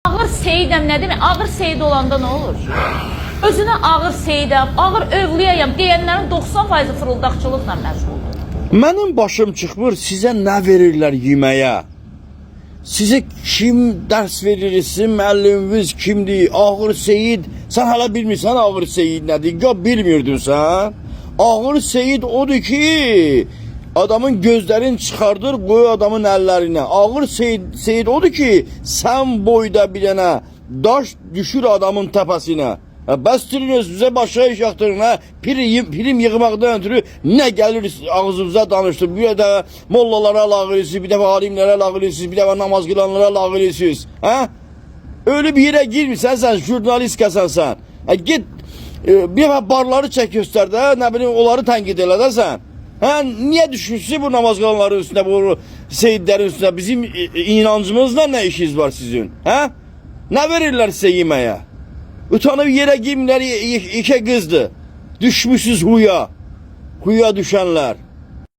Ağır seyidəm nə demək? Ağır seyid olanda nə olur? Özünə ağır seyidəm, ağır övlüyəyəm deyənlərin 90% fırıldaqçılıqla məşğuldur. Mənim başım çıxmır, sizə nə verirlər yeməyə? Sizə kim dərs verir, sizin müəlliminiz kimdir? Ağır seyid, sən hələ bilmirsən ağır seyid nədir? Ya bilmirdin sən? Ağır seyid odur ki, adamın gözlərini çıxardır, qoyu adamın əllərinə. Ağır seyid odur ki, sən boyda bir dənə daş düşür adamın təpəsinə. Bəstirin özünüzə başa iş yaxdırın, prim yığmaqdan ötürü nə gəlir ağzınıza danışdır. Bir də mollalara lağırırsınız, bir də alimlərə lağırırsınız, bir də namaz qılanlara lağırırsınız. Öyle bir yerə girmirsən, sən jurnalistkasan sən. Git bir dəfə barları çək göstər də, nə bilim onları tənqid elə də sən. Niyə düşmüşsünüz bu namaz qılanların üstünə, bu seyidlərin üstünə? Bizim inancımızla nə işiniz var sizin? Nə verirlər sizə yeməyə? Utanıb yerə girmirlər, iki qızdır. Düşmüşsünüz huya. Huya düşənlər.